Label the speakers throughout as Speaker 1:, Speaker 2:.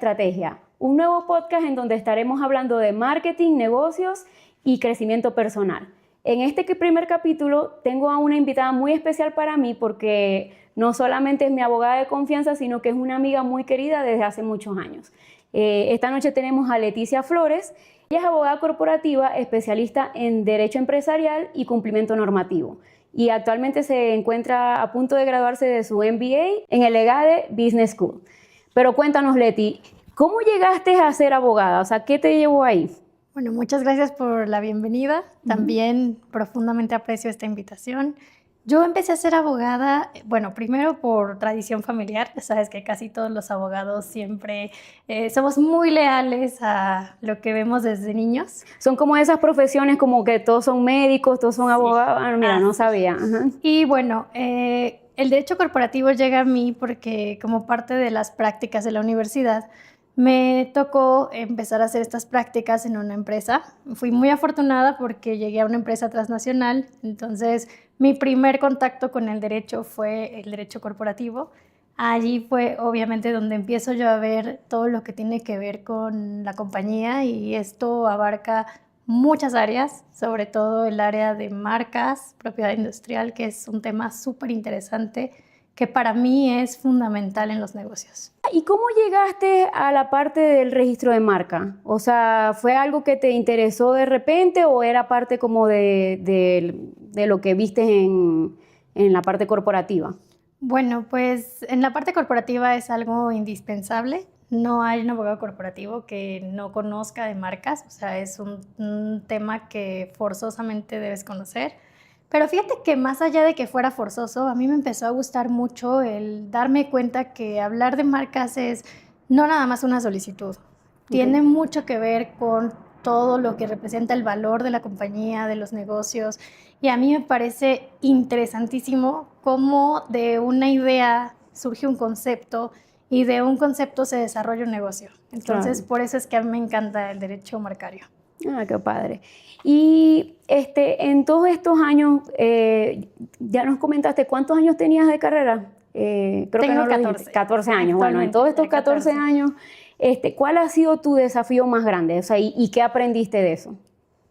Speaker 1: Estrategia, un nuevo podcast en donde estaremos hablando de marketing, negocios y crecimiento personal. En este primer capítulo tengo a una invitada muy especial para mí porque no solamente es mi abogada de confianza, sino que es una amiga muy querida desde hace muchos años. Esta noche tenemos a Leticia Flores. Ella es abogada corporativa, especialista en Derecho Empresarial y Cumplimiento Normativo. Y actualmente se encuentra a punto de graduarse de su MBA en el EGADE Business School. Pero cuéntanos, Leti, ¿cómo llegaste a ser abogada? O sea, ¿qué te llevó ahí?
Speaker 2: Bueno, muchas gracias por la bienvenida. También profundamente aprecio esta invitación. Yo empecé a ser abogada, bueno, primero por tradición familiar. Sabes que casi todos los abogados siempre somos muy leales a lo que vemos desde niños.
Speaker 1: Son como esas profesiones como que todos son médicos, todos son abogados. Ah, mira, no sabía. Ajá.
Speaker 2: Y bueno, el derecho corporativo llega a mí porque como parte de las prácticas de la universidad, me tocó empezar a hacer estas prácticas en una empresa. Fui muy afortunada porque llegué a una empresa transnacional, entonces mi primer contacto con el derecho fue el derecho corporativo. Allí fue obviamente donde empiezo yo a ver todo lo que tiene que ver con la compañía y esto abarca muchas áreas, sobre todo el área de marcas, propiedad industrial, que es un tema súper interesante que para mí es fundamental en los negocios.
Speaker 1: ¿Y cómo llegaste a la parte del registro de marca? O sea, ¿fue algo que te interesó de repente o era parte como de lo que viste en la parte corporativa?
Speaker 2: Bueno, pues en la parte corporativa es algo indispensable. No hay un abogado corporativo que no conozca de marcas, o sea, es un tema que forzosamente debes conocer. Pero fíjate que más allá de que fuera forzoso, a mí me empezó a gustar mucho el darme cuenta que hablar de marcas es no nada más una solicitud. Tiene mucho que ver con todo lo que representa el valor de la compañía, de los negocios. Y a mí me parece interesantísimo cómo de una idea surge un concepto y de un concepto se desarrolla un negocio. Entonces, por eso es que a mí me encanta el derecho marcario.
Speaker 1: Ah, qué padre. Y en todos estos años, ya nos comentaste, ¿cuántos años tenías de carrera?
Speaker 2: Tengo 14.
Speaker 1: 14 años. Bueno, en todos estos 14 años, ¿cuál ha sido tu desafío más grande? O sea, ¿y qué aprendiste de eso?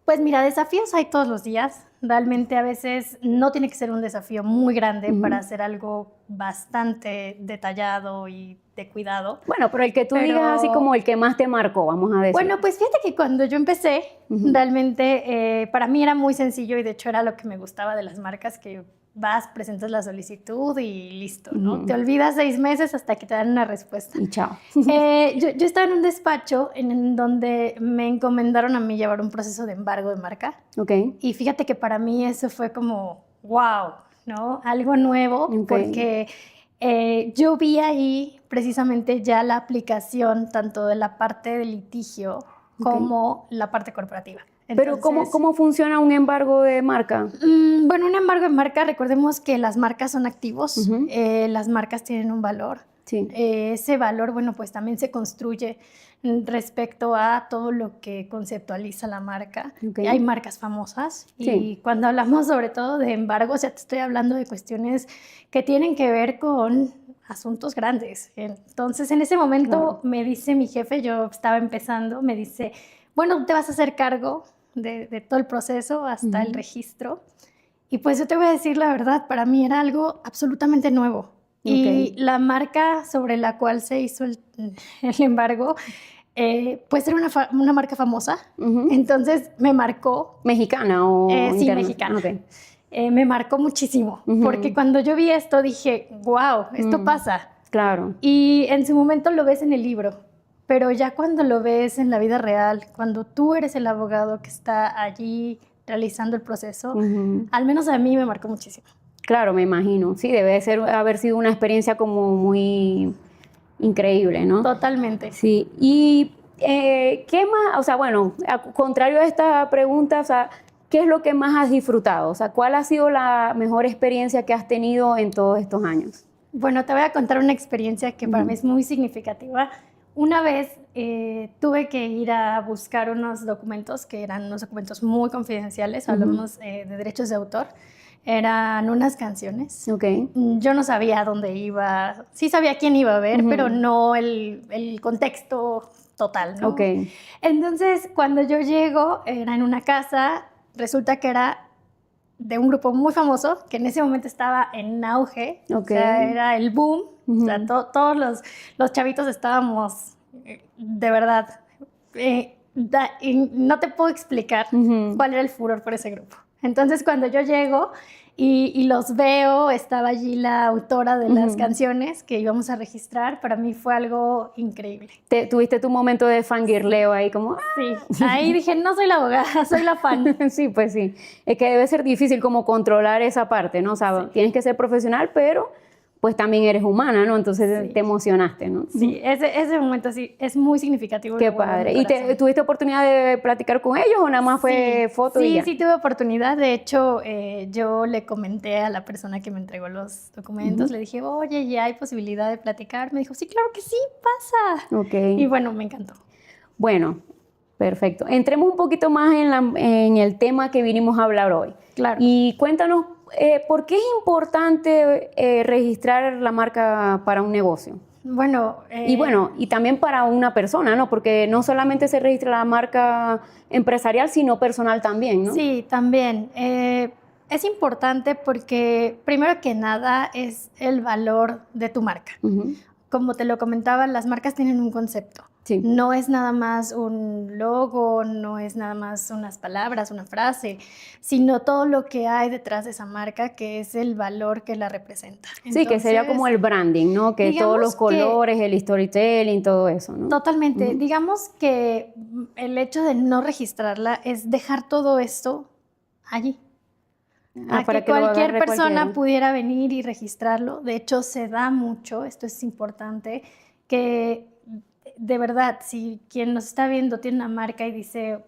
Speaker 2: Pues mira, desafíos hay todos los días. Realmente a veces no tiene que ser un desafío muy grande para hacer algo bastante detallado y de cuidado.
Speaker 1: Bueno, pero el que tú digas así como el que más te marcó, vamos a decir.
Speaker 2: Bueno, pues fíjate que cuando yo empecé, realmente para mí era muy sencillo y de hecho era lo que me gustaba de las marcas, que vas, presentas la solicitud y listo, ¿no? Te olvidas 6 meses hasta que te dan una respuesta.
Speaker 1: Y chao.
Speaker 2: Yo estaba en un despacho en donde me encomendaron a mí llevar un proceso de embargo de marca.
Speaker 1: Okay.
Speaker 2: Y fíjate que para mí eso fue como, wow, ¿no? Algo nuevo, porque yo vi ahí precisamente ya la aplicación tanto de la parte de litigio como la parte corporativa.
Speaker 1: Entonces, ¿pero cómo funciona un embargo de marca?
Speaker 2: Bueno, un embargo de marca, recordemos que las marcas son activos, las marcas tienen un valor.
Speaker 1: Sí.
Speaker 2: Ese valor, bueno, pues también se construye respecto a todo lo que conceptualiza la marca. Hay marcas famosas y cuando hablamos sobre todo de embargos, ya te estoy hablando de cuestiones que tienen que ver con asuntos grandes. Entonces, en ese momento me dice mi jefe, yo estaba empezando, me dice, bueno, te vas a hacer cargo de todo el proceso hasta el registro. Y pues yo te voy a decir la verdad, para mí era algo absolutamente nuevo. Y la marca sobre la cual se hizo el embargo, pues era una marca famosa. Entonces me marcó.
Speaker 1: ¿Mexicana o
Speaker 2: sí, mexicana. Me marcó muchísimo. Porque cuando yo vi esto dije, wow, esto pasa.
Speaker 1: Claro.
Speaker 2: Y en su momento lo ves en el libro. Pero ya cuando lo ves en la vida real, cuando tú eres el abogado que está allí realizando el proceso, al menos a mí me marcó muchísimo.
Speaker 1: Claro, me imagino. Sí, debe haber sido una experiencia como muy increíble, ¿no?
Speaker 2: Totalmente.
Speaker 1: Sí. ¿Y qué más? O sea, bueno, contrario a esta pregunta, o sea, ¿qué es lo que más has disfrutado? O sea, ¿cuál ha sido la mejor experiencia que has tenido en todos estos años?
Speaker 2: Bueno, te voy a contar una experiencia que para mí es muy significativa. Una vez tuve que ir a buscar unos documentos que eran unos documentos muy confidenciales, hablamos de derechos de autor. Eran unas canciones.
Speaker 1: Okay.
Speaker 2: Yo no sabía a dónde iba, sí sabía quién iba a ver, pero no el contexto total, ¿no?
Speaker 1: Okay.
Speaker 2: Entonces, cuando yo llego, era en una casa, resulta que era de un grupo muy famoso, que en ese momento estaba en auge,
Speaker 1: Okay.
Speaker 2: o sea, era el boom, o sea, todos los chavitos estábamos, de verdad, y no te puedo explicar cuál era el furor por ese grupo. Entonces, cuando yo llego y los veo, estaba allí la autora de las canciones que íbamos a registrar. Para mí fue algo increíble.
Speaker 1: ¿Tuviste tu momento de fangirleo ahí como?
Speaker 2: Sí, ahí dije, no soy la abogada, soy la fan.
Speaker 1: Sí, pues sí. Es que debe ser difícil como controlar esa parte, ¿no? O sea, tienes que ser profesional, pero pues también eres humana, ¿no? Entonces te emocionaste, ¿no?
Speaker 2: Sí, ese momento sí es muy significativo.
Speaker 1: Qué padre. ¿Y tuviste oportunidad de platicar con ellos o nada más fue foto y ya?
Speaker 2: Sí, tuve oportunidad. De hecho, yo le comenté a la persona que me entregó los documentos, le dije, oye, ¿ya hay posibilidad de platicar? Me dijo, sí, claro que sí, pasa.
Speaker 1: Okay.
Speaker 2: Y bueno, me encantó.
Speaker 1: Bueno, perfecto. Entremos un poquito más en el tema que vinimos a hablar hoy.
Speaker 2: Claro.
Speaker 1: Y cuéntanos, ¿por qué es importante registrar la marca para un negocio?
Speaker 2: Bueno,
Speaker 1: y también para una persona, ¿no? Porque no solamente se registra la marca empresarial, sino personal también, ¿no?
Speaker 2: Sí, también. Es importante porque, primero que nada, es el valor de tu marca. Como te lo comentaba, las marcas tienen un concepto.
Speaker 1: Sí.
Speaker 2: No es nada más un logo, no es nada más unas palabras, una frase, sino todo lo que hay detrás de esa marca, que es el valor que la representa.
Speaker 1: Entonces, sí, que sería como el branding, ¿no? Que todos los colores, el storytelling, todo eso, ¿no?
Speaker 2: Totalmente. Digamos que el hecho de no registrarla es dejar todo esto allí. Para que cualquier persona pudiera venir y registrarlo. De hecho, se da mucho, esto es importante, que de verdad, si quien nos está viendo tiene una marca y dice,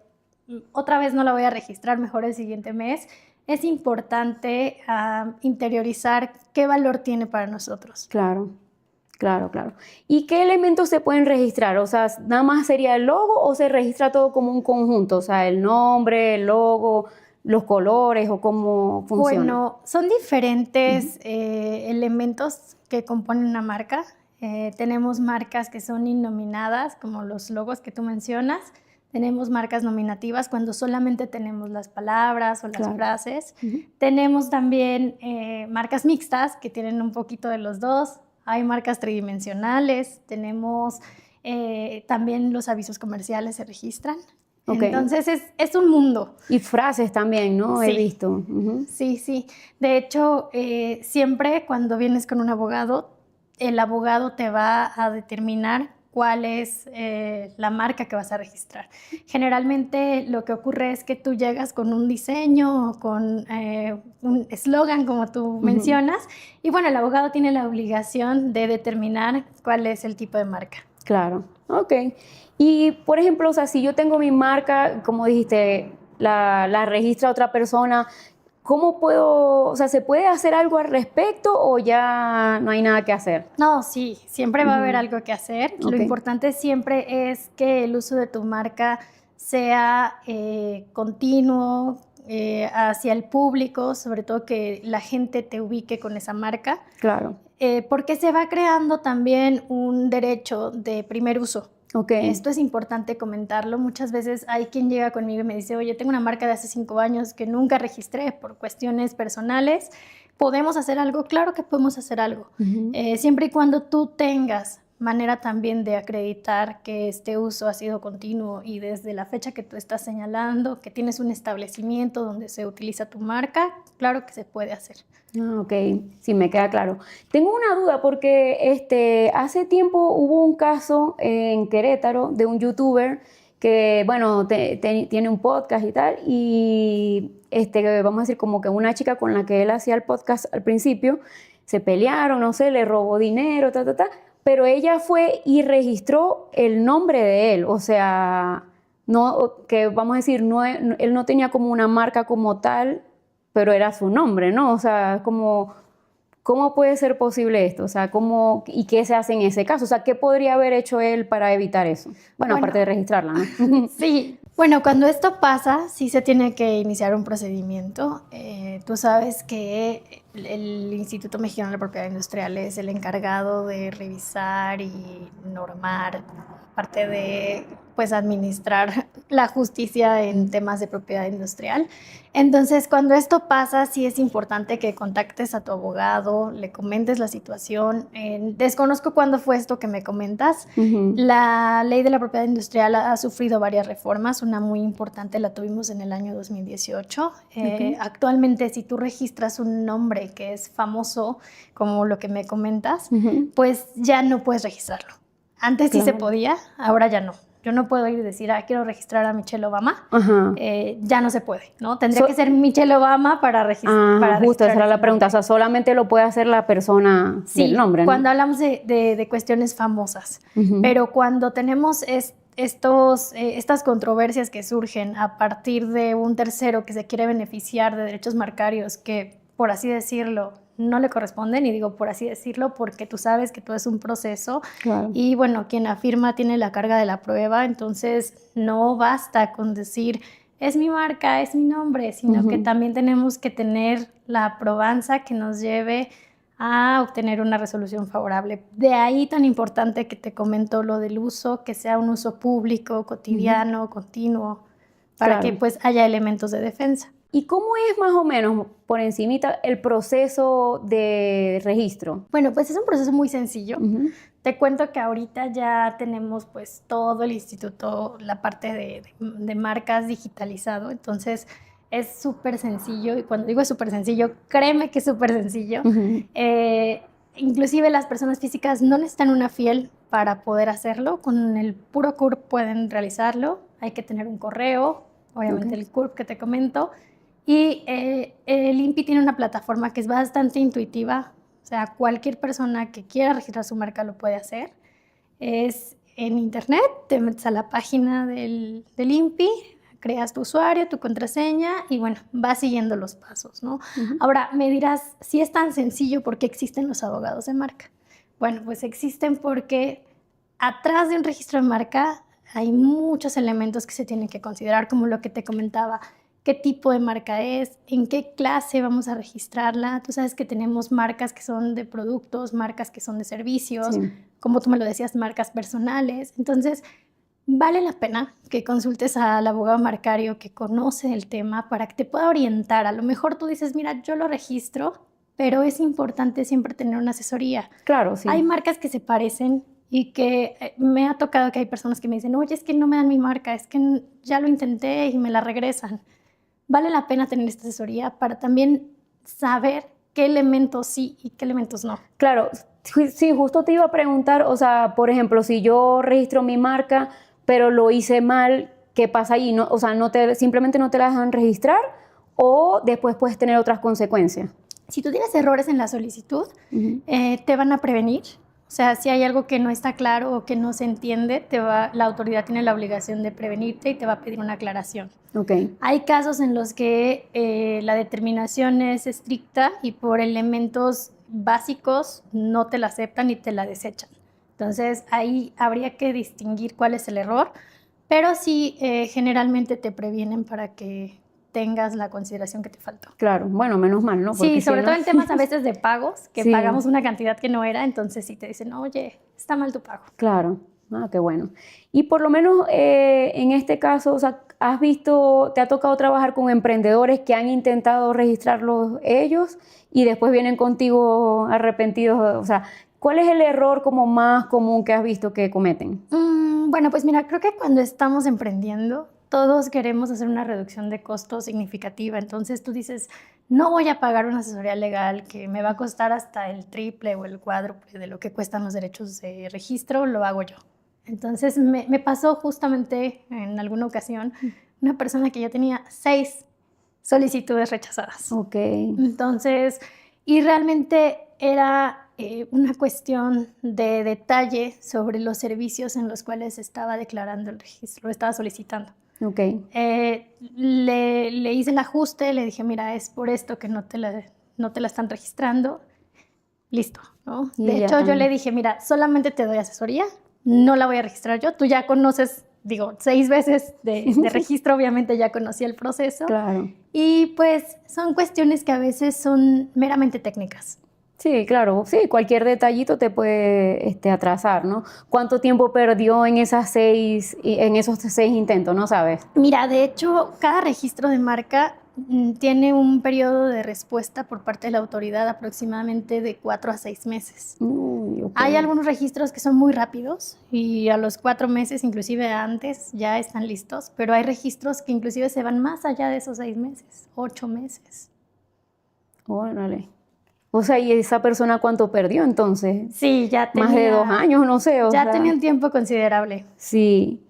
Speaker 2: otra vez no la voy a registrar, mejor el siguiente mes, es importante interiorizar qué valor tiene para nosotros.
Speaker 1: Claro. ¿Y qué elementos se pueden registrar? O sea, ¿nada más sería el logo o se registra todo como un conjunto? O sea, el nombre, el logo, los colores o cómo funciona.
Speaker 2: Bueno, son diferentes elementos que componen una marca. Tenemos marcas que son innominadas, como los logos que tú mencionas. Tenemos marcas nominativas cuando solamente tenemos las palabras o las frases. Tenemos también marcas mixtas que tienen un poquito de los dos. Hay marcas tridimensionales. Tenemos también los avisos comerciales se registran. Entonces es un mundo.
Speaker 1: Y frases también, ¿no?
Speaker 2: Sí.
Speaker 1: He visto.
Speaker 2: Sí. De hecho, siempre cuando vienes con un abogado, el abogado te va a determinar cuál es la marca que vas a registrar. Generalmente lo que ocurre es que tú llegas con un diseño o con un eslogan, como tú mencionas, y bueno, el abogado tiene la obligación de determinar cuál es el tipo de marca.
Speaker 1: Claro, ok. Y, por ejemplo, o sea, si yo tengo mi marca, como dijiste, la registra otra persona, ¿cómo puedo, o sea, se puede hacer algo al respecto o ya no hay nada que hacer?
Speaker 2: No, sí, siempre va a haber algo que hacer. Lo importante siempre es que el uso de tu marca sea continuo, hacia el público, sobre todo que la gente te ubique con esa marca.
Speaker 1: Claro.
Speaker 2: Porque se va creando también un derecho de primer uso. Esto es importante comentarlo. Muchas veces hay quien llega conmigo y me dice, oye, tengo una marca de hace 5 años que nunca registré por cuestiones personales. ¿Podemos hacer algo? Claro que podemos hacer algo. Siempre y cuando tú tengas manera también de acreditar que este uso ha sido continuo y desde la fecha que tú estás señalando, que tienes un establecimiento donde se utiliza tu marca, claro que se puede hacer.
Speaker 1: Ok, sí, me queda claro. Tengo una duda porque hace tiempo hubo un caso en Querétaro de un youtuber que, bueno, tiene un podcast y tal, y vamos a decir como que una chica con la que él hacía el podcast al principio, se pelearon, no sé, le robó dinero, pero ella fue y registró el nombre de él, o sea, no, que vamos a decir, él no tenía como una marca como tal, pero era su nombre, ¿no? O sea, ¿cómo ¿cómo puede ser posible esto? O sea, ¿cómo y qué se hace en ese caso? O sea, ¿qué podría haber hecho él para evitar eso? Bueno, aparte de registrarla, ¿no?
Speaker 2: Sí, bueno, cuando esto pasa, sí se tiene que iniciar un procedimiento. Tú sabes que el Instituto Mexicano de la Propiedad Industrial es el encargado de revisar y normar, aparte de pues administrar la justicia en temas de propiedad industrial. Entonces, cuando esto pasa, sí es importante que contactes a tu abogado, le comentes la situación. Desconozco cuándo fue esto que me comentas. La ley de la propiedad industrial ha sufrido varias reformas. Una muy importante la tuvimos en el año 2018. Actualmente, si tú registras un nombre que es famoso, como lo que me comentas, pues ya no puedes registrarlo. Antes sí se podía, ahora ya no. Yo no puedo ir y decir, quiero registrar a Michelle Obama. Ya no se puede, ¿no? Tendría que ser Michelle Obama para registrar.
Speaker 1: Justo, esa era la pregunta. O sea, solamente lo puede hacer la persona del nombre, ¿no?
Speaker 2: Cuando hablamos de cuestiones famosas. Pero cuando tenemos estas controversias que surgen a partir de un tercero que se quiere beneficiar de derechos marcarios que, por así decirlo, no le corresponden, y digo por así decirlo porque tú sabes que todo es un proceso. Claro. Y bueno, quien afirma tiene la carga de la prueba, entonces no basta con decir es mi marca, es mi nombre, sino que también tenemos que tener la probanza que nos lleve a obtener una resolución favorable. De ahí tan importante que te comento lo del uso, que sea un uso público, cotidiano, continuo, para que pues haya elementos de defensa.
Speaker 1: ¿Y cómo es más o menos, por encimita, el proceso de registro?
Speaker 2: Bueno, pues es un proceso muy sencillo. Te cuento que ahorita ya tenemos pues todo el instituto, la parte de marcas digitalizado, entonces es súper sencillo, y cuando digo es súper sencillo, créeme que es súper sencillo. Inclusive las personas físicas no necesitan una FIEL para poder hacerlo, con el puro CURP pueden realizarlo, hay que tener un correo, obviamente el CURP que te comento. Y el INPI tiene una plataforma que es bastante intuitiva, o sea, cualquier persona que quiera registrar su marca lo puede hacer. Es en internet, te metes a la página del INPI, creas tu usuario, tu contraseña y bueno, vas siguiendo los pasos, ¿no? Ahora, me dirás, si es tan sencillo, ¿por qué existen los abogados de marca? Bueno, pues existen porque atrás de un registro de marca hay muchos elementos que se tienen que considerar, como lo que te comentaba. ¿Qué tipo de marca es? ¿En qué clase vamos a registrarla? Tú sabes que tenemos marcas que son de productos, marcas que son de servicios, como tú me lo decías, marcas personales. Entonces, vale la pena que consultes al abogado marcario que conoce el tema para que te pueda orientar. A lo mejor tú dices, mira, yo lo registro, pero es importante siempre tener una asesoría.
Speaker 1: Claro, sí.
Speaker 2: Hay marcas que se parecen y que me ha tocado que hay personas que me dicen, oye, es que no me dan mi marca, es que ya lo intenté y me la regresan. Vale la pena tener esta asesoría para también saber qué elementos sí y qué elementos no.
Speaker 1: Claro, sí, justo te iba a preguntar, o sea, por ejemplo, si yo registro mi marca, pero lo hice mal, ¿qué pasa ahí? No, o sea, simplemente no te la dejan registrar o después puedes tener otras consecuencias.
Speaker 2: Si tú tienes errores en la solicitud, te van a prevenir. O sea, si hay algo que no está claro o que no se entiende, la autoridad tiene la obligación de prevenirte y te va a pedir una aclaración. Hay casos en los que la determinación es estricta y por elementos básicos no te la aceptan y te la desechan. Entonces, ahí habría que distinguir cuál es el error, pero sí generalmente te previenen para que tengas la consideración que te faltó.
Speaker 1: Claro, bueno, menos mal, ¿no? Porque
Speaker 2: sí, sobre
Speaker 1: si
Speaker 2: todo
Speaker 1: no...
Speaker 2: en temas a veces de pagos, que pagamos una cantidad que no era, entonces sí te dicen, oye, está mal tu pago.
Speaker 1: Claro, qué bueno. Y por lo menos en este caso, o sea, ¿has visto, te ha tocado trabajar con emprendedores que han intentado registrarlos ellos y después vienen contigo arrepentidos? O sea, ¿cuál es el error como más común que has visto que cometen?
Speaker 2: Bueno, pues mira, creo que cuando estamos emprendiendo, todos queremos hacer una reducción de costos significativa. Entonces tú dices, no voy a pagar una asesoría legal que me va a costar hasta el triple o el cuádruple de lo que cuestan los derechos de registro, lo hago yo. Entonces me pasó justamente en alguna ocasión una persona que ya tenía 6 solicitudes rechazadas. Entonces, y realmente era una cuestión de detalle sobre los servicios en los cuales estaba declarando el registro, lo estaba solicitando. Le hice el ajuste, le dije, mira, es por esto que no te la están registrando. listo, ¿no?
Speaker 1: Y
Speaker 2: De
Speaker 1: ya
Speaker 2: hecho, yo
Speaker 1: están.
Speaker 2: le dije, mira, solamente te doy asesoría, no la voy a registrar yo. Tú ya conoces, digo, 6 veces de registro, obviamente ya conocí el proceso.
Speaker 1: Claro.
Speaker 2: Y pues son cuestiones que a veces son meramente técnicas.
Speaker 1: Sí, claro, sí, cualquier detallito te puede atrasar, ¿no? ¿Cuánto tiempo perdió en en esos 6 intentos, no sabes?
Speaker 2: Mira, de hecho, cada registro de marca tiene un periodo de respuesta por parte de la autoridad aproximadamente de 4 a 6 meses.
Speaker 1: Uy, ok.
Speaker 2: Hay algunos registros que son muy rápidos y a los 4 meses, inclusive antes, ya están listos, pero hay registros que inclusive se van más allá de esos 6 meses, 8 meses.
Speaker 1: Órale. O sea, ¿y esa persona cuánto perdió entonces?
Speaker 2: Sí, ya
Speaker 1: Más de 2 años, no sé, o
Speaker 2: ya tenía
Speaker 1: sea.
Speaker 2: un tiempo considerable.
Speaker 1: Sí.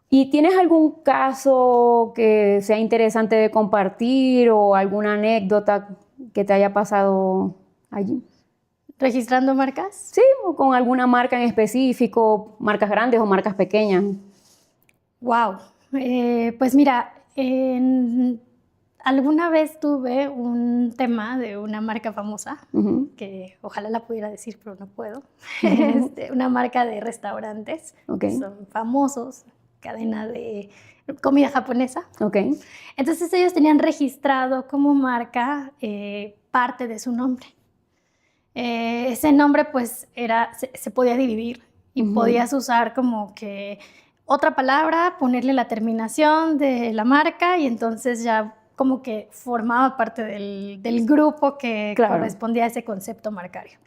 Speaker 1: ¿Y tienes algún caso que sea interesante de compartir o alguna anécdota que te haya pasado allí?
Speaker 2: ¿Registrando marcas?
Speaker 1: Sí, o con alguna marca en específico, marcas grandes o marcas pequeñas.
Speaker 2: Wow. Pues mira, alguna vez tuve un tema de una marca famosa,
Speaker 1: Ujú.
Speaker 2: que ojalá la pudiera decir, pero no puedo.
Speaker 1: Ujú.
Speaker 2: Una marca de restaurantes,
Speaker 1: Ok,
Speaker 2: son famosos, cadena de comida japonesa.
Speaker 1: ok.
Speaker 2: Entonces ellos tenían registrado como marca parte de su nombre. Ese nombre pues se podía dividir y
Speaker 1: Ujú.
Speaker 2: podías usar como que otra palabra, ponerle la terminación de la marca y entonces ya como que formaba parte del grupo que
Speaker 1: Claro.
Speaker 2: correspondía a ese concepto marcario.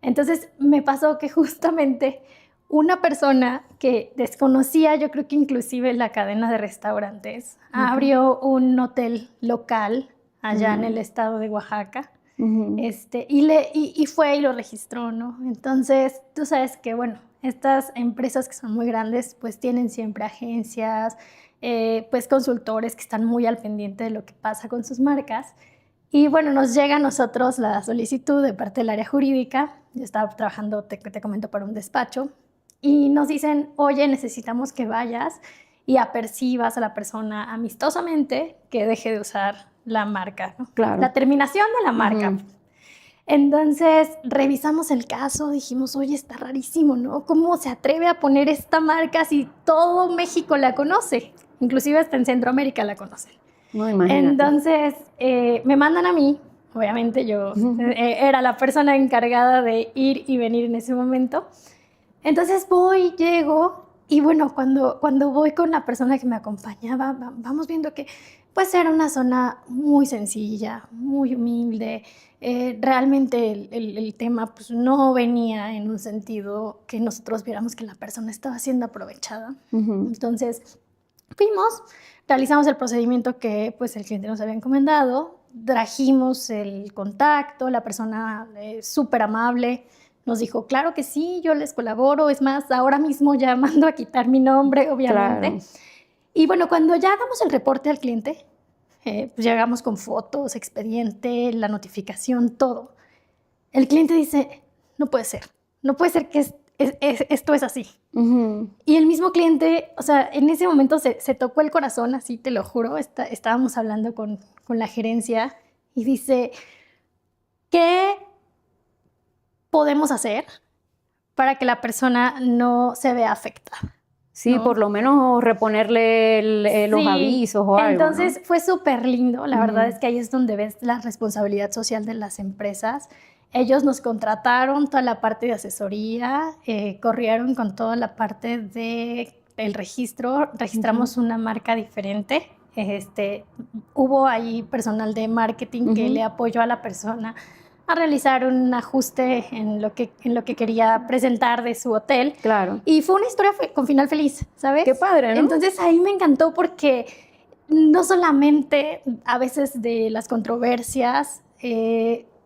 Speaker 2: Entonces me pasó que justamente una persona que desconocía, yo creo que inclusive la cadena de restaurantes,
Speaker 1: Ok.
Speaker 2: abrió un hotel local allá en
Speaker 1: Ujú.
Speaker 2: el estado de Oaxaca.
Speaker 1: Ujú.
Speaker 2: Y fue y lo registró, ¿no? Entonces, tú sabes que, bueno, estas empresas que son muy grandes, pues tienen siempre agencias, pues consultores que están muy al pendiente de lo que pasa con sus marcas. Y bueno, nos llega a nosotros la solicitud de parte del área jurídica. Yo estaba trabajando, te comento, para un despacho. Y nos dicen, oye, necesitamos que vayas y apercibas a la persona amistosamente que deje de usar la marca, ¿no?
Speaker 1: Claro.
Speaker 2: La terminación de la marca.
Speaker 1: Ujú.
Speaker 2: Entonces revisamos el caso, dijimos, oye, está rarísimo, ¿no? ¿Cómo se atreve a poner esta marca si todo México la conoce? Inclusive hasta en Centroamérica la conocen.
Speaker 1: No, imagínate.
Speaker 2: Entonces me mandan a mí, obviamente yo
Speaker 1: Ujú.
Speaker 2: era la persona encargada de ir y venir en ese momento. Entonces voy, llego y bueno, cuando voy con la persona que me acompañaba, vamos viendo que pues era una zona muy sencilla, muy humilde. Realmente el tema pues no venía en un sentido que nosotros viéramos que la persona estaba siendo aprovechada.
Speaker 1: Ujú.
Speaker 2: Entonces fuimos, realizamos el procedimiento que pues el cliente nos había encomendado, trajimos el contacto, la persona súper amable, nos dijo, claro que sí, yo les colaboro, es más, ahora mismo ya mando a quitar mi nombre, obviamente.
Speaker 1: Claro.
Speaker 2: Y bueno, cuando ya damos el reporte al cliente, pues llegamos con fotos, expediente, la notificación, todo. El cliente dice, no puede ser que esto es así.
Speaker 1: Ujú.
Speaker 2: Y el mismo cliente, o sea, en ese momento se tocó el corazón, así te lo juro, estábamos hablando con la gerencia y dice, ¿qué podemos hacer para que la persona no se vea afectada?
Speaker 1: Sí,
Speaker 2: ¿No?
Speaker 1: por lo menos reponerle los
Speaker 2: Sí,
Speaker 1: avisos o algo, ¿no?
Speaker 2: entonces fue súper lindo. La verdad
Speaker 1: Ujú.
Speaker 2: es que ahí es donde ves la responsabilidad social de las empresas. Ellos nos contrataron toda la parte de asesoría, corrieron con toda la parte del registro, registramos una marca diferente. Hubo ahí personal de marketing que
Speaker 1: Ujú.
Speaker 2: le apoyó a la persona a realizar un ajuste en lo que quería presentar de su hotel.
Speaker 1: Claro.
Speaker 2: Y fue una historia con final feliz, ¿sabes?
Speaker 1: Qué padre, ¿no?
Speaker 2: Entonces ahí me encantó porque no solamente a veces de las controversias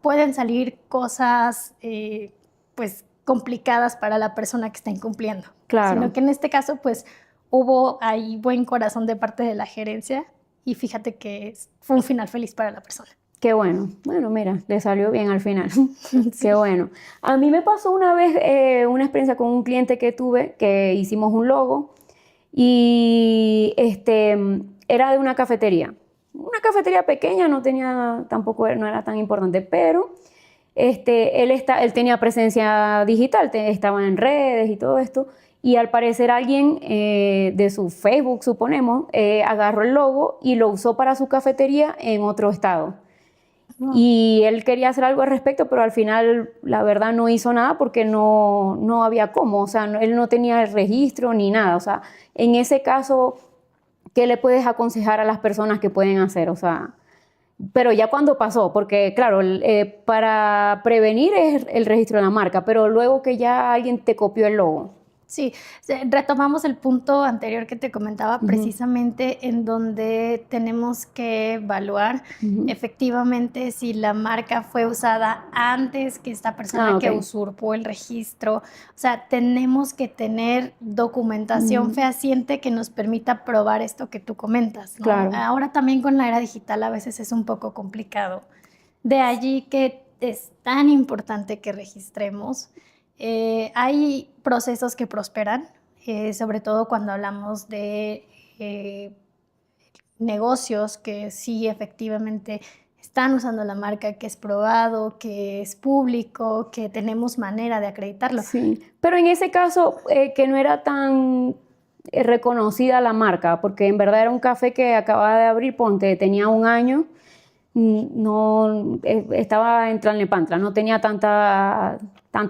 Speaker 2: pueden salir cosas pues complicadas para la persona que está incumpliendo,
Speaker 1: Claro.
Speaker 2: sino que en este caso pues hubo ahí buen corazón de parte de la gerencia y fíjate que fue un final feliz para la persona.
Speaker 1: Qué bueno. Bueno, mira, le salió bien al final.
Speaker 2: Sí.
Speaker 1: Qué bueno. A mí me pasó una vez una experiencia con un cliente que tuve, que hicimos un logo y era de una cafetería. Una cafetería pequeña, no tenía tampoco, no era tan importante, pero Él tenía presencia digital, estaba en redes y todo esto, y al parecer alguien de su Facebook, suponemos, agarró el logo y lo usó para su cafetería en otro estado.
Speaker 2: Wow.
Speaker 1: Y él quería hacer algo al respecto, pero al final, la verdad, no hizo nada porque no había cómo. O sea, él no tenía el registro ni nada. O sea, en ese caso, ¿qué le puedes aconsejar a las personas que pueden hacer? O sea, pero ya cuando pasó, porque claro, para prevenir es el registro de la marca, pero luego que ya alguien te copió el logo.
Speaker 2: Sí, retomamos el punto anterior que te comentaba, precisamente en donde tenemos que evaluar efectivamente si la marca fue usada antes que esta persona que usurpó el registro. O sea, tenemos que tener documentación fehaciente que nos permita probar esto que tú comentas, ¿no?
Speaker 1: Claro.
Speaker 2: Ahora también con la era digital a veces es un poco complicado. De allí que es tan importante que registremos. Hay procesos que prosperan, sobre todo cuando hablamos de negocios que sí efectivamente están usando la marca, que es probado, que es público, que tenemos manera de acreditarlo.
Speaker 1: Sí, pero en ese caso que no era tan reconocida la marca, porque en verdad era un café que acababa de abrir, ponte, tenía 1 año, no estaba en Tlalnepantla, no tenía tanta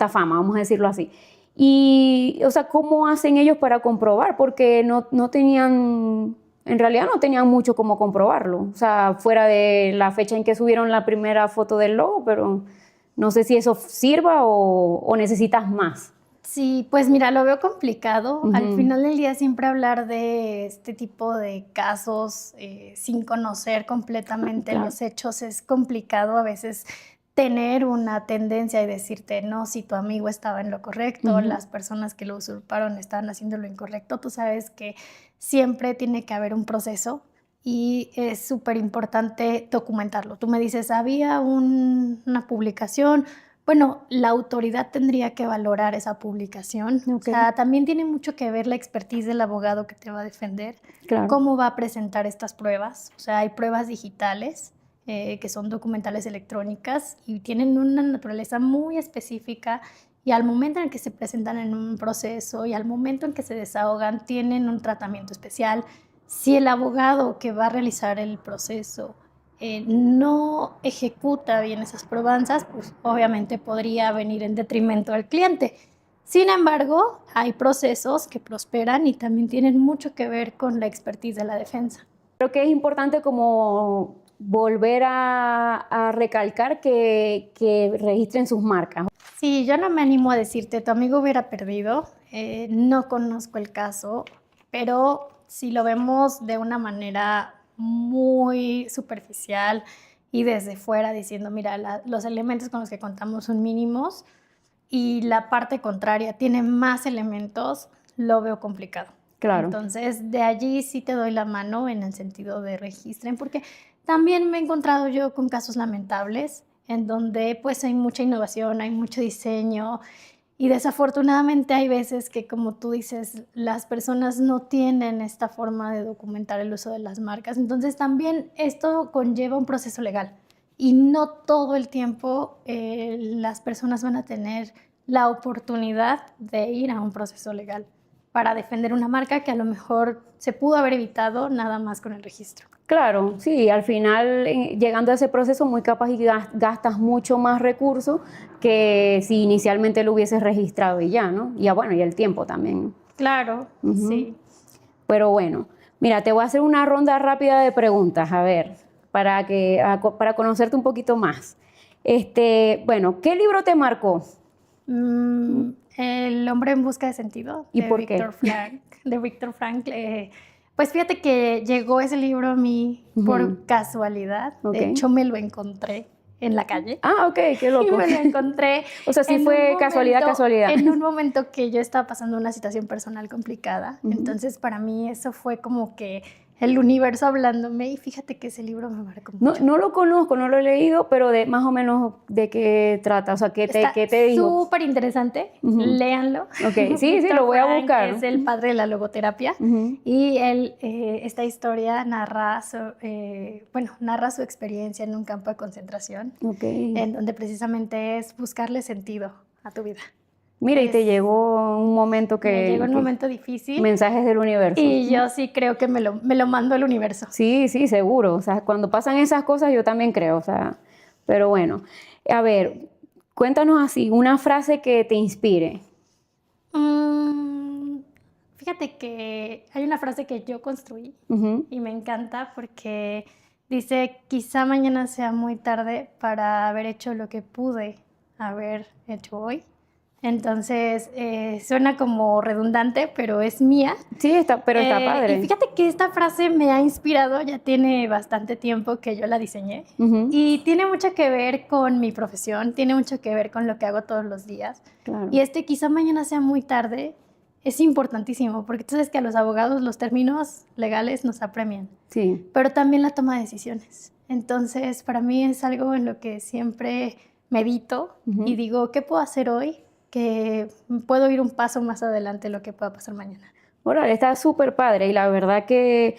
Speaker 1: fama, vamos a decirlo así. Y, o sea, ¿cómo hacen ellos para comprobar? Porque no tenían, en realidad no tenían mucho cómo comprobarlo. O sea, fuera de la fecha en que subieron la primera foto del logo, pero no sé si eso sirva o necesitas más.
Speaker 2: Sí, pues mira, lo veo complicado. Al final del día siempre hablar de este tipo de casos sin conocer completamente los hechos es complicado. A veces tener una tendencia y decirte, no, si tu amigo estaba en lo correcto, las personas que lo usurparon estaban haciendo lo incorrecto. Tú sabes que siempre tiene que haber un proceso y es súper importante documentarlo. Tú me dices, había una publicación. Bueno, la autoridad tendría que valorar esa publicación. O sea, también tiene mucho que ver la expertise del abogado que te va a defender, cómo va a presentar estas pruebas. O sea, hay pruebas digitales que son documentales electrónicas y tienen una naturaleza muy específica y al momento en que se presentan en un proceso y al momento en que se desahogan tienen un tratamiento especial. Si el abogado que va a realizar el proceso no ejecuta bien esas probanzas, pues obviamente podría venir en detrimento del cliente. Sin embargo, hay procesos que prosperan y también tienen mucho que ver con la expertise de la defensa.
Speaker 1: Creo que es importante como volver a recalcar que registren sus marcas.
Speaker 2: Sí, yo no me animo a decirte, tu amigo hubiera perdido, no conozco el caso, pero si lo vemos de una manera muy superficial y desde fuera diciendo, mira, los elementos con los que contamos son mínimos y la parte contraria tiene más elementos, lo veo complicado.
Speaker 1: Claro.
Speaker 2: Entonces, de allí sí te doy la mano en el sentido de registren, porque también me he encontrado yo con casos lamentables en donde pues hay mucha innovación, hay mucho diseño y desafortunadamente hay veces que, como tú dices, las personas no tienen esta forma de documentar el uso de las marcas. Entonces también esto conlleva un proceso legal y no todo el tiempo las personas van a tener la oportunidad de ir a un proceso legal para defender una marca que a lo mejor se pudo haber evitado nada más con el registro.
Speaker 1: Claro, sí, al final llegando a ese proceso muy capaz y gastas mucho más recursos que si inicialmente lo hubieses registrado y ya, ¿no? Y bueno, y el tiempo también.
Speaker 2: Claro, sí.
Speaker 1: Pero bueno, mira, te voy a hacer una ronda rápida de preguntas, a ver, para conocerte un poquito más. Bueno, ¿qué libro te marcó?
Speaker 2: El hombre en busca de sentido.
Speaker 1: ¿Y por qué?
Speaker 2: De Viktor Frankl. Pues fíjate que llegó ese libro a mí por casualidad. De hecho, me lo encontré en la calle.
Speaker 1: Ah, ok, qué loco.
Speaker 2: Y me lo encontré.
Speaker 1: O sea, sí fue casualidad.
Speaker 2: En un momento que yo estaba pasando una situación personal complicada. Entonces, para mí eso fue como que el universo hablándome, y fíjate que ese libro me marcó mucho.
Speaker 1: No lo conozco, no lo he leído, pero de más o menos de qué trata, o sea, qué te dijo.
Speaker 2: Súper interesante, léanlo.
Speaker 1: Ok, sí,
Speaker 2: Víctor
Speaker 1: lo voy a
Speaker 2: Frank
Speaker 1: buscar.
Speaker 2: es el padre de la logoterapia y él, esta historia narra su experiencia en un campo de concentración, en donde precisamente es buscarle sentido a tu vida.
Speaker 1: Mira, y te llegó un momento que...
Speaker 2: Me llegó un momento difícil.
Speaker 1: Mensajes del universo.
Speaker 2: Y yo sí creo que me lo mando el universo.
Speaker 1: Sí, seguro. O sea, cuando pasan esas cosas yo también creo. O sea, pero bueno. A ver, cuéntanos así, una frase que te inspire.
Speaker 2: Fíjate que hay una frase que yo construí y me encanta porque dice, quizá mañana sea muy tarde para haber hecho lo que pude haber hecho hoy. Entonces, suena como redundante, pero es mía.
Speaker 1: Sí, pero está padre.
Speaker 2: Y fíjate que esta frase me ha inspirado, ya tiene bastante tiempo que yo la diseñé. Y tiene mucho que ver con mi profesión, tiene mucho que ver con lo que hago todos los días.
Speaker 1: Claro.
Speaker 2: Y quizá mañana sea muy tarde, es importantísimo, porque tú sabes que a los abogados los términos legales nos apremian.
Speaker 1: Sí.
Speaker 2: Pero también la toma de decisiones. Entonces, para mí es algo en lo que siempre medito y digo, ¿qué puedo hacer hoy? Que puedo ir un paso más adelante de lo que pueda pasar mañana.
Speaker 1: Órale, está súper padre y la verdad que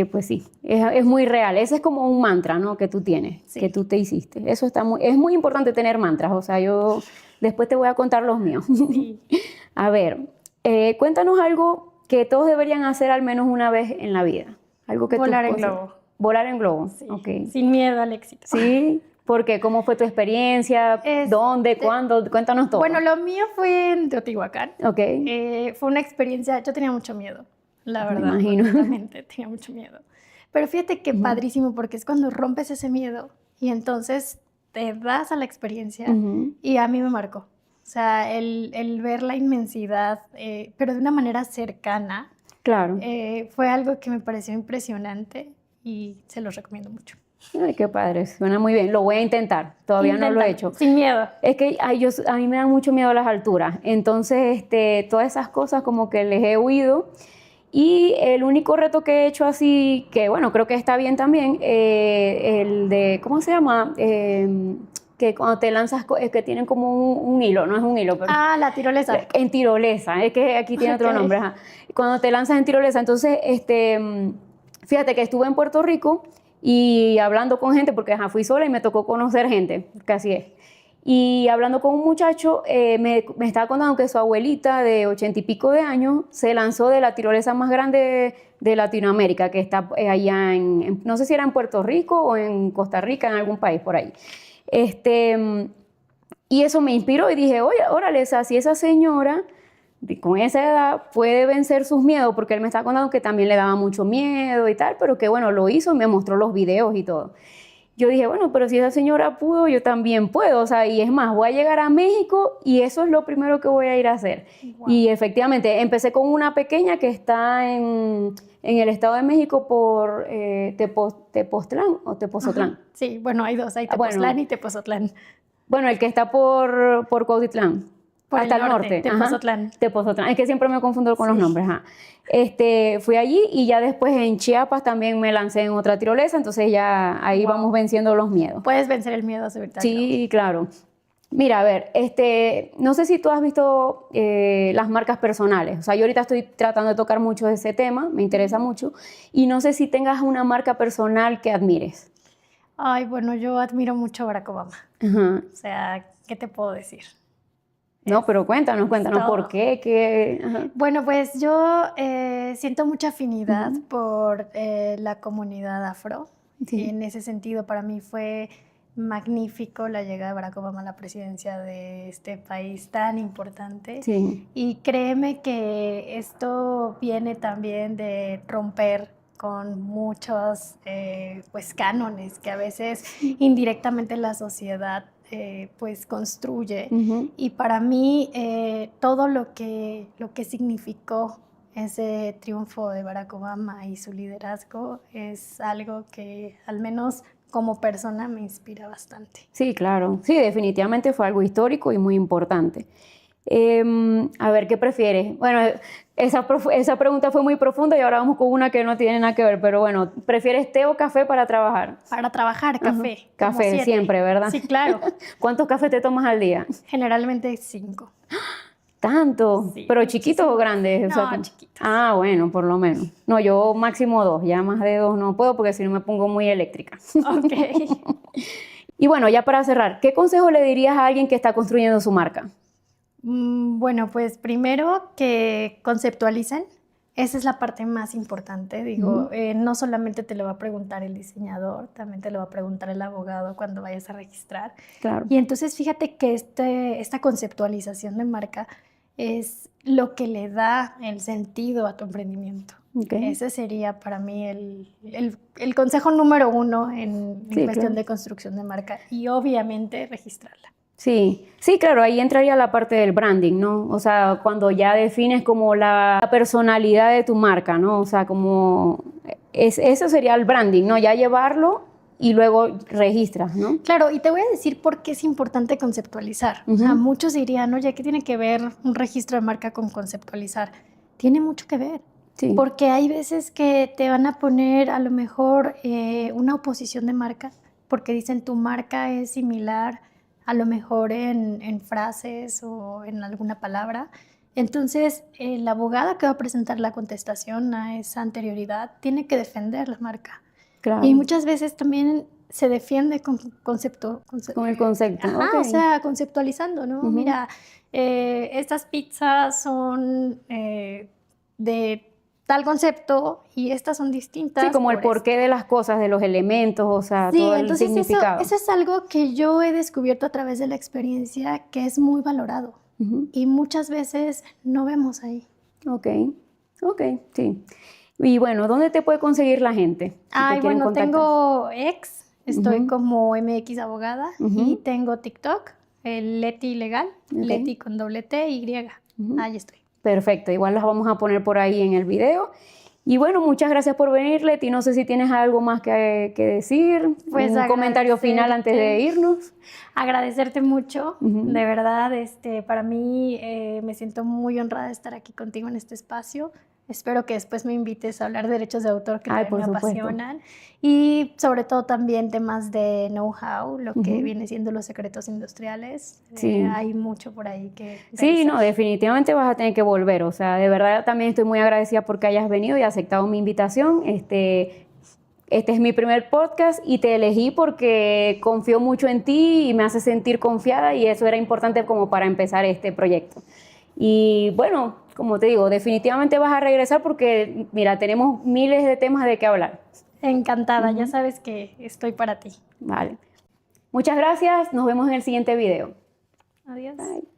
Speaker 1: pues sí, es muy real. Ese es como un mantra, ¿no? Que tú tienes, que tú te hiciste. Eso es muy importante tener mantras. O sea, yo después te voy a contar los míos.
Speaker 2: Sí.
Speaker 1: A ver, cuéntanos algo que todos deberían hacer al menos una vez en la vida. Algo que
Speaker 2: Volar en globo.
Speaker 1: Volar en globo,
Speaker 2: sí.
Speaker 1: Okay.
Speaker 2: Sin miedo al éxito.
Speaker 1: Sí. ¿Por qué? ¿Cómo fue tu experiencia? ¿Dónde? ¿Cuándo? Cuéntanos todo.
Speaker 2: Bueno, lo mío fue en Teotihuacán.
Speaker 1: Okay.
Speaker 2: Fue una experiencia, yo tenía mucho miedo, la verdad.
Speaker 1: Me imagino.
Speaker 2: Honestamente, tenía mucho miedo. Pero fíjate que padrísimo, porque es cuando rompes ese miedo y entonces te das a la experiencia y a mí me marcó. O sea, el ver la inmensidad, pero de una manera cercana.
Speaker 1: Claro.
Speaker 2: Fue algo que me pareció impresionante y se los recomiendo mucho.
Speaker 1: Ay, qué padre, suena muy bien. Lo voy a intentar, todavía no lo he hecho.
Speaker 2: Sin miedo.
Speaker 1: Es que a mí me dan mucho miedo las alturas, entonces todas esas cosas como que les he huido. Y el único reto que he hecho así, que bueno, creo que está bien también, el de, ¿cómo se llama? Que cuando te lanzas, es que tienen como un hilo, no es un hilo, pero...
Speaker 2: la tirolesa.
Speaker 1: En tirolesa, es que aquí tiene otro nombre. Ajá. Cuando te lanzas en tirolesa, entonces, fíjate que estuve en Puerto Rico y hablando con gente, porque fui sola y me tocó conocer gente, casi es. Y hablando con un muchacho, me estaba contando que su abuelita de 80 y pico de años se lanzó de la tirolesa más grande de Latinoamérica, que está allá no sé si era en Puerto Rico o en Costa Rica, en algún país por ahí. Y eso me inspiró y dije, oye, órale, si esa señora con esa edad puede vencer sus miedos, porque él me estaba contando que también le daba mucho miedo y tal, pero que bueno, lo hizo, me mostró los videos y todo. Yo dije, bueno, pero si esa señora pudo, yo también puedo. O sea, y es más, voy a llegar a México y eso es lo primero que voy a ir a hacer. Wow. Y efectivamente, empecé con una pequeña que está en el Estado de México por Tepoztlán o Tepozotlán.
Speaker 2: Sí, bueno, hay dos, hay Tepoztlán y Tepozotlán.
Speaker 1: Bueno, el que está por Cuautitlán. Hasta el norte.
Speaker 2: Tepozotlán.
Speaker 1: Tepozotlán. Es que siempre me confundo con los nombres. Fui allí y ya después en Chiapas también me lancé en otra tirolesa, entonces ya ahí vamos venciendo los miedos.
Speaker 2: Puedes vencer el miedo a subirte.
Speaker 1: Sí, claro. Mira, a ver, no sé si tú has visto las marcas personales. O sea, yo ahorita estoy tratando de tocar mucho ese tema, me interesa mucho, y no sé si tengas una marca personal que admires.
Speaker 2: Ay, bueno, yo admiro mucho a Barack Obama. O sea, ¿qué te puedo decir?
Speaker 1: No, pero cuéntanos por qué.
Speaker 2: Bueno, pues yo siento mucha afinidad por la comunidad afro. Sí. Y en ese sentido, para mí fue magnífico la llegada de Barack Obama a la presidencia de este país tan importante.
Speaker 1: Sí.
Speaker 2: Y créeme que esto viene también de romper con muchos pues cánones que a veces indirectamente la sociedad pues construye. Y para mí todo lo que significó ese triunfo de Barack Obama y su liderazgo es algo que al menos como persona me inspira bastante.
Speaker 1: Sí, claro. Sí, definitivamente fue algo histórico y muy importante. A ver, ¿qué prefieres? Bueno, esa pregunta fue muy profunda y ahora vamos con una que no tiene nada que ver, pero bueno, ¿prefieres té o café para trabajar?
Speaker 2: Para trabajar, café.
Speaker 1: Ajá. Café siempre, ¿verdad?
Speaker 2: Sí, claro.
Speaker 1: ¿Cuántos cafés te tomas al día?
Speaker 2: Generalmente 5.
Speaker 1: ¿Tanto?
Speaker 2: Sí,
Speaker 1: ¿Pero chiquitos o grandes?
Speaker 2: No, chiquitos.
Speaker 1: Ah, bueno, por lo menos. No, yo máximo 2, ya más de 2 no puedo porque si no me pongo muy eléctrica.
Speaker 2: Ok.
Speaker 1: Y bueno, ya para cerrar, ¿qué consejo le dirías a alguien que está construyendo su marca?
Speaker 2: Bueno, pues primero que conceptualicen. Esa es la parte más importante. Digo, no solamente te lo va a preguntar el diseñador, también te lo va a preguntar el abogado cuando vayas a registrar.
Speaker 1: Claro.
Speaker 2: Y entonces fíjate que esta conceptualización de marca es lo que le da el sentido a tu emprendimiento.
Speaker 1: Okay.
Speaker 2: Ese sería para mí el consejo número 1 en cuestión de construcción de marca y obviamente registrarla.
Speaker 1: Sí, sí, claro, ahí entraría la parte del branding, ¿no? O sea, cuando ya defines como la personalidad de tu marca, ¿no? O sea, como eso sería el branding, ¿no? Ya llevarlo y luego registras, ¿no?
Speaker 2: Claro, y te voy a decir por qué es importante conceptualizar. O sea, muchos dirían, oye, ¿qué tiene que ver un registro de marca con conceptualizar? Tiene mucho que ver. Sí. Porque hay veces que te van a poner a lo mejor una oposición de marca, porque dicen tu marca es similar a lo mejor en frases o en alguna palabra. Entonces, el abogado que va a presentar la contestación a esa anterioridad tiene que defender la marca. Claro. Y muchas veces también se defiende con concepto.
Speaker 1: Con el concepto.
Speaker 2: Ajá, okay. O sea, conceptualizando, ¿no? Mira, estas pizzas son de tal concepto y estas son distintas.
Speaker 1: Sí, como el porqué de las cosas, de los elementos, o sea, sí, todo el significado.
Speaker 2: Eso es algo que yo he descubierto a través de la experiencia que es muy valorado y muchas veces no vemos ahí.
Speaker 1: Ok, sí. Y bueno, ¿dónde te puede conseguir la gente?
Speaker 2: Si bueno, contactar. Tengo X, estoy como MX Abogada y tengo TikTok, el Leti Legal, Leti con doble T, Y. Ahí estoy.
Speaker 1: Perfecto, igual las vamos a poner por ahí en el video. Y bueno, muchas gracias por venir, Leti. No sé si tienes algo más que decir, pues un comentario final antes de irnos.
Speaker 2: Agradecerte mucho, de verdad. Para mí me siento muy honrada de estar aquí contigo en este espacio. Espero que después me invites a hablar de derechos de autor, que también me apasionan. Y sobre todo también temas de know-how, lo que viene siendo los secretos industriales. Sí. Hay mucho por ahí que revisar.
Speaker 1: Sí, no, definitivamente vas a tener que volver. O sea, de verdad también estoy muy agradecida porque hayas venido y aceptado mi invitación. Este es mi primer podcast y te elegí porque confío mucho en ti y me hace sentir confiada y eso era importante como para empezar este proyecto. Y bueno, como te digo, definitivamente vas a regresar porque, mira, tenemos miles de temas de qué hablar.
Speaker 2: Encantada, ya sabes que estoy para ti.
Speaker 1: Vale. Muchas gracias, nos vemos en el siguiente video.
Speaker 2: Adiós.
Speaker 1: Bye.